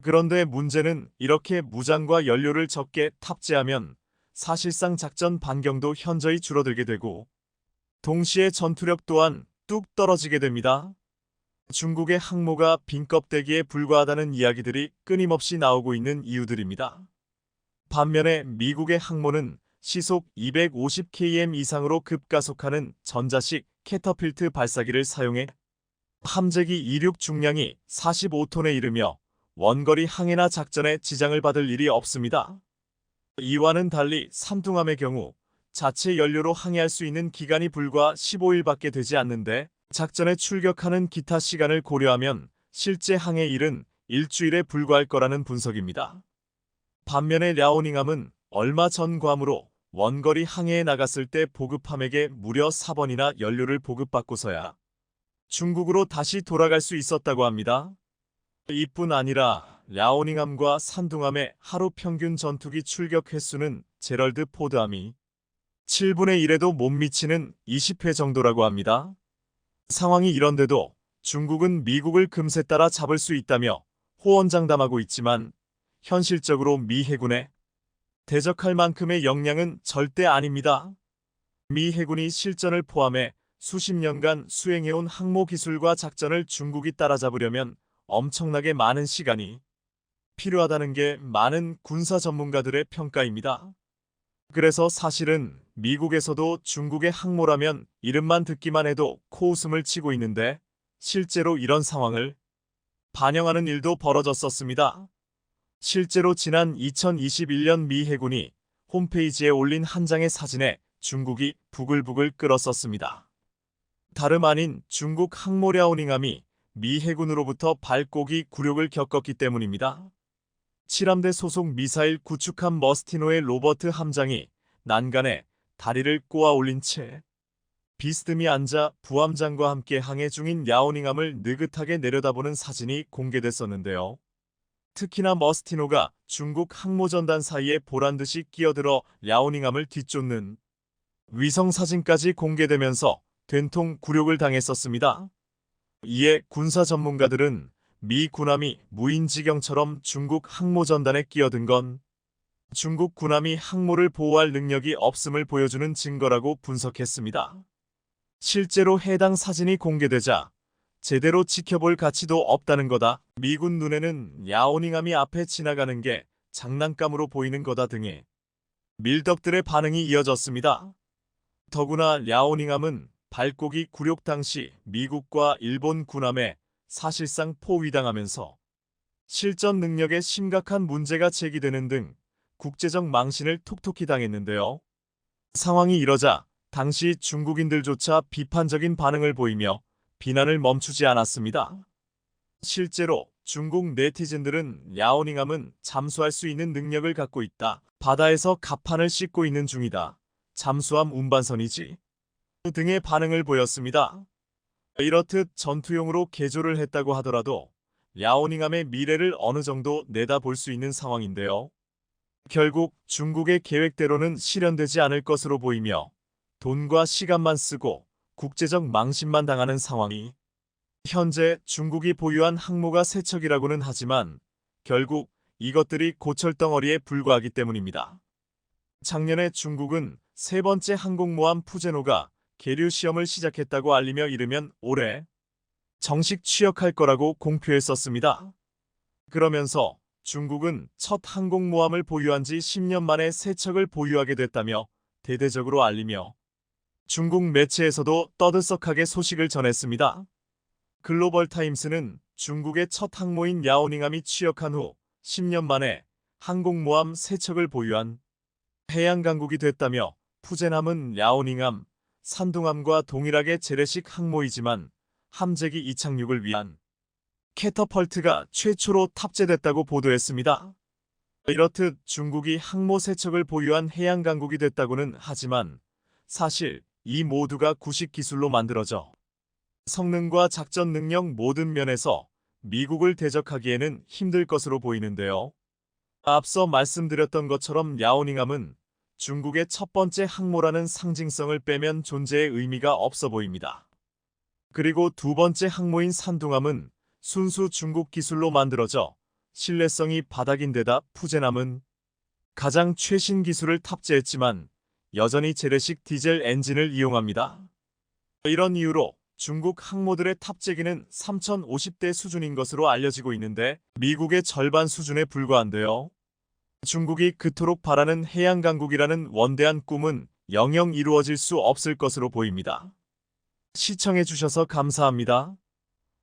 그런데 문제는 이렇게 무장과 연료를 적게 탑재하면 사실상 작전 반경도 현저히 줄어들게 되고 동시에 전투력 또한 뚝 떨어지게 됩니다. 중국의 항모가 빈 껍데기에 불과하다는 이야기들이 끊임없이 나오고 있는 이유들입니다. 반면에 미국의 항모는 시속 250km 이상으로 급가속하는 전자식 캐터필트 발사기를 사용해 함재기 이륙 중량이 45톤에 이르며 원거리 항해나 작전에 지장을 받을 일이 없습니다. 이와는 달리 산둥함의 경우 자체 연료로 항해할 수 있는 기간이 불과 15일밖에 되지 않는데 작전에 출격하는 기타 시간을 고려하면 실제 항해일은 일주일에 불과할 거라는 분석입니다. 반면에 랴오닝함은 얼마 전 괌으로 원거리 항해에 나갔을 때 보급함에게 무려 4번이나 연료를 보급받고서야 중국으로 다시 돌아갈 수 있었다고 합니다. 이뿐 아니라 랴오닝함과 산둥함의 하루 평균 전투기 출격 횟수는 제럴드 포드함이 7분의 1에도 못 미치는 20회 정도라고 합니다. 상황이 이런데도 중국은 미국을 금세 따라 잡을 수 있다며 호언장담하고 있지만 현실적으로 미 해군에 대적할 만큼의 역량은 절대 아닙니다. 미 해군이 실전을 포함해 수십 년간 수행해온 항모 기술과 작전을 중국이 따라잡으려면 엄청나게 많은 시간이 필요하다는 게 많은 군사 전문가들의 평가입니다. 그래서 사실은 미국에서도 중국의 항모라면 이름만 듣기만 해도 코웃음을 치고 있는데 실제로 이런 상황을 반영하는 일도 벌어졌었습니다. 실제로 지난 2021년 미 해군이 홈페이지에 올린 한 장의 사진에 중국이 부글부글 끓었었습니다. 다름 아닌 중국 항모 랴오닝함이 미 해군으로부터 발고기 굴욕을 겪었기 때문입니다. 칠함대 소속 미사일 구축함 머스티노의 로버트 함장이 난간에 다리를 꼬아 올린 채 비스듬히 앉아 부함장과 함께 항해 중인 랴오닝함을 느긋하게 내려다보는 사진이 공개됐었는데요. 특히나 머스티노가 중국 항모전단 사이에 보란듯이 끼어들어 랴오닝함을 뒤쫓는 위성사진까지 공개되면서 된통 굴욕을 당했었습니다. 이에 군사 전문가들은 미 군함이 무인지경처럼 중국 항모전단에 끼어든 건 중국 군함이 항모를 보호할 능력이 없음을 보여주는 증거라고 분석했습니다. 실제로 해당 사진이 공개되자 제대로 지켜볼 가치도 없다는 거다. 미군 눈에는 랴오닝함이 앞에 지나가는 게 장난감으로 보이는 거다 등의 밀덕들의 반응이 이어졌습니다. 더구나 랴오닝함은 발고기 굴욕 당시 미국과 일본 군함에 사실상 포위당하면서 실전 능력에 심각한 문제가 제기되는 등 국제적 망신을 톡톡히 당했는데요. 상황이 이러자 당시 중국인들조차 비판적인 반응을 보이며 비난을 멈추지 않았습니다. 실제로 중국 네티즌들은 야오닝함은 잠수할 수 있는 능력을 갖고 있다. 바다에서 갑판을 씻고 있는 중이다. 잠수함 운반선이지. 등의 반응을 보였습니다. 이렇듯 전투용으로 개조를 했다고 하더라도 야오닝함의 미래를 어느 정도 내다볼 수 있는 상황인데요. 결국 중국의 계획대로는 실현되지 않을 것으로 보이며 돈과 시간만 쓰고 국제적 망신만 당하는 상황이 현재 중국이 보유한 항모가 세 척이라고는 하지만 결국 이것들이 고철덩어리에 불과하기 때문입니다. 작년에 중국은 세 번째 항공모함 푸제노가 계류 시험을 시작했다고 알리며 이르면 올해 정식 취역할 거라고 공표했었습니다. 그러면서 중국은 첫 항공모함을 보유한 지 10년 만에 세 척을 보유하게 됐다며 대대적으로 알리며 중국 매체에서도 떠들썩하게 소식을 전했습니다. 글로벌 타임스는 중국의 첫 항모인 야오닝함이 취역한 후 10년 만에 항공모함 세 척을 보유한 해양강국이 됐다며 푸젠함은 야오닝함, 산둥함과 동일하게 재래식 항모이지만 함재기 이착륙을 위한 캐터펄트가 최초로 탑재됐다고 보도했습니다. 이렇듯 중국이 항모 세 척을 보유한 해양강국이 됐다고는 하지만 사실 이 모두가 구식 기술로 만들어져 성능과 작전 능력 모든 면에서 미국을 대적하기에는 힘들 것으로 보이는데요. 앞서 말씀드렸던 것처럼 야오닝함은 중국의 첫 번째 항모라는 상징성을 빼면 존재의 의미가 없어 보입니다. 그리고 두 번째 항모인 산둥함은 순수 중국 기술로 만들어져 신뢰성이 바닥인데다 푸젠함은 가장 최신 기술을 탑재했지만 여전히 재래식 디젤 엔진을 이용합니다. 이런 이유로 중국 항모들의 탑재기는 3050대 수준인 것으로 알려지고 있는데 미국의 절반 수준에 불과한데요. 중국이 그토록 바라는 해양강국이라는 원대한 꿈은 영영 이루어질 수 없을 것으로 보입니다. 시청해주셔서 감사합니다.